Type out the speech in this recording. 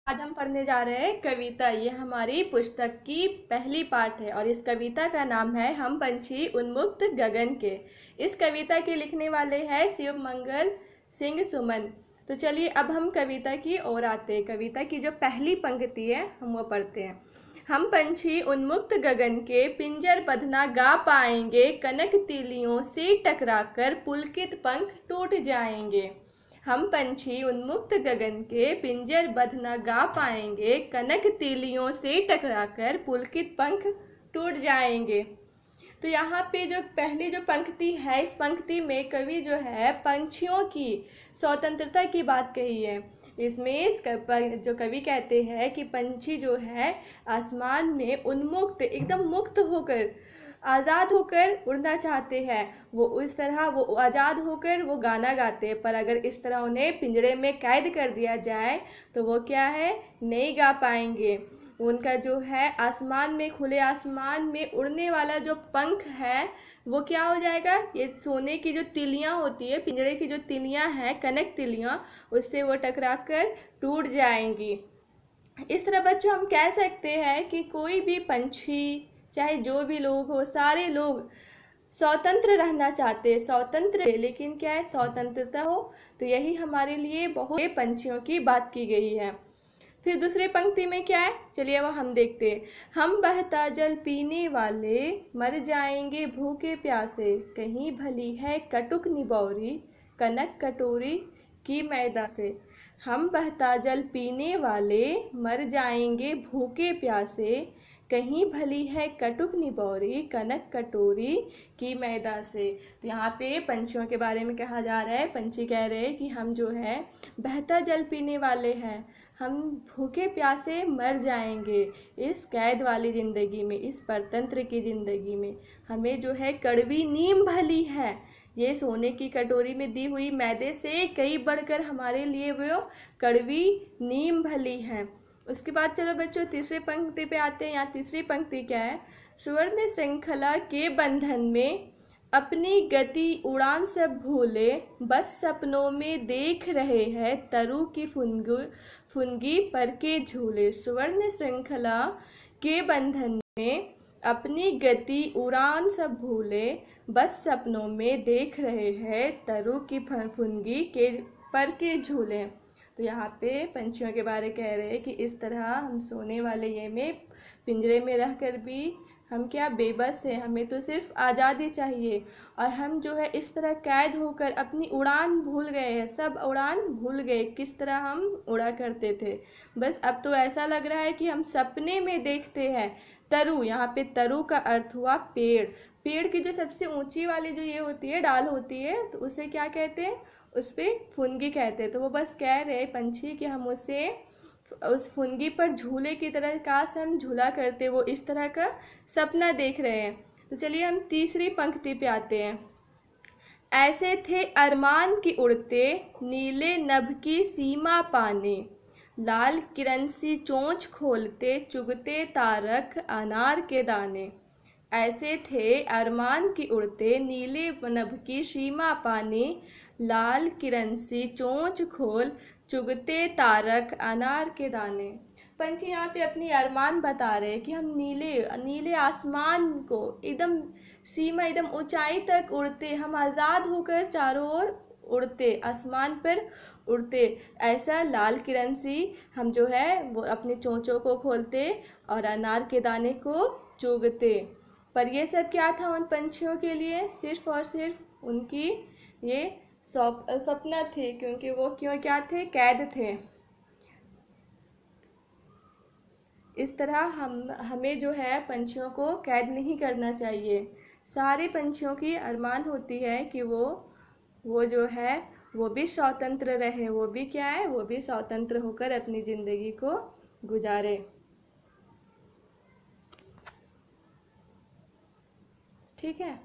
आज हम पढ़ने जा रहे हैं कविता। ये हमारी पुस्तक की पहली पाठ है और इस कविता का नाम है हम पंछी उन्मुक्त गगन के। इस कविता के लिखने वाले हैं शिव मंगल सिंह सुमन। तो चलिए अब हम कविता की ओर आते हैं। कविता की जो पहली पंक्ति है हम वो पढ़ते हैं। हम पंछी उन्मुक्त गगन के पिंजर बंधना गा पाएंगे, कनक तीलियों से टकराकर पुलकित पंख टूट जाएंगे। हम पंछी उन्मुक्त गगन के पिंजर बंधना गा पाएंगे, कनक तीलियों से टकराकर पुलकित पंख टूट जाएंगे। तो यहाँ पे जो पहली जो पंक्ति है, इस पंक्ति में कवि जो है पंछियों की स्वतंत्रता की बात कही है। इसमें जो कवि कहते हैं कि पंछी जो है आसमान में उन्मुक्त एकदम मुक्त होकर आज़ाद होकर उड़ना चाहते हैं। वो इस तरह वो आज़ाद होकर वो गाना गाते हैं, पर अगर इस तरह उन्हें पिंजरे में कैद कर दिया जाए तो वो क्या है, नहीं गा पाएंगे। उनका जो है आसमान में, खुले आसमान में उड़ने वाला जो पंख है वो क्या हो जाएगा, ये सोने की जो तिलियां होती है, पिंजरे की जो तिलियां हैं, कनक तिलियां, उससे वो टकरा कर टूट जाएंगी। इस तरह बच्चों हम कह सकते हैं कि कोई भी पंछी, चाहे जो भी लोग हो, सारे लोग स्वतंत्र रहना चाहते हैं, स्वतंत्र, लेकिन क्या है, स्वतंत्रता हो। तो यही हमारे लिए बहुत पंछियों की बात की गई है। फिर दूसरी पंक्ति में क्या है, चलिए वह हम देखते हैं। हम बहता जल पीने वाले मर जाएंगे भूखे प्यासे, कहीं भली है कटुक निबौरी कनक कटोरी की मैदा से। हम बहता जल पीने वाले मर जाएंगे भूखे प्यासे, कहीं भली है कटुक निबौरी कनक कटोरी की मैदा से। तो यहाँ पे पंछियों के बारे में कहा जा रहा है। पंछी कह रहे हैं कि हम जो है बहता जल पीने वाले हैं, हम भूखे प्यासे मर जाएंगे इस कैद वाली ज़िंदगी में, इस परतंत्र की ज़िंदगी में। हमें जो है कड़वी नीम भली है, ये सोने की कटोरी में दी हुई मैदे से कई बढ़कर हमारे लिए वो कड़वी नीम भली है। उसके बाद चलो बच्चों तीसरी पंक्ति पे आते हैं। यहाँ तीसरी पंक्ति क्या है, सुवर्ण श्रृंखला के बंधन में अपनी गति उड़ान सब भूले, बस सपनों में देख रहे हैं तरु की फुनगी पर के झूले। सुवर्ण श्रृंखला के बंधन में अपनी गति उड़ान सब भूले, बस सपनों में देख रहे हैं तरु की फुनगी के पर के झूले। तो यहाँ पे पंछियों के बारे कह रहे हैं कि इस तरह हम सोने वाले ये में पिंजरे में रहकर भी हम क्या बेबस हैं, हमें तो सिर्फ आज़ादी चाहिए। और हम जो है इस तरह कैद होकर अपनी उड़ान भूल गए हैं, सब उड़ान भूल गए किस तरह हम उड़ा करते थे। बस अब तो ऐसा लग रहा है कि हम सपने में देखते हैं तरु। यहाँ पे तरु का अर्थ हुआ पेड़। पेड़ की जो सबसे ऊंची वाली जो ये होती है, डाल होती है, तो उसे क्या कहते हैं, उस पर फुनगी कहते हैं। तो वो बस कह रहे पंछी कि हम उसे उस फुनगी पर झूले की तरह काश हम झूला करते, वो इस तरह का सपना देख रहे हैं। तो चलिए हम तीसरी पंक्ति पे आते हैं। ऐसे थे अरमान की उड़ते नीले नभ की सीमा पाने, लाल किरण सी चोंच खोलते चुगते तारक अनार के दाने। ऐसे थे अरमान की उड़ते नीले नभ की सीमा पाने, लाल किरण सी चोंच खोल चुगते तारक अनार के दाने। पंछी यहाँ पे अपनी अरमान बता रहे हैं कि हम नीले नीले आसमान को एकदम सीमा, एकदम ऊंचाई तक उड़ते, हम आज़ाद होकर चारों ओर उड़ते, आसमान पर उड़ते। ऐसा लाल किरण सी हम जो है वो अपने चोंचों को खोलते और अनार के दाने को चुगते। पर ये सब क्या था उन पंछियों के लिए, सिर्फ और सिर्फ उनकी ये सपना थे, क्योंकि वो क्या थे, कैद थे। इस तरह हमें जो है पंछियों को कैद नहीं करना चाहिए। सारे पंछियों की अरमान होती है कि वो जो है वो भी स्वतंत्र रहे, वो भी क्या है, वो भी स्वतंत्र होकर अपनी ज़िंदगी को गुजारे। ठीक है।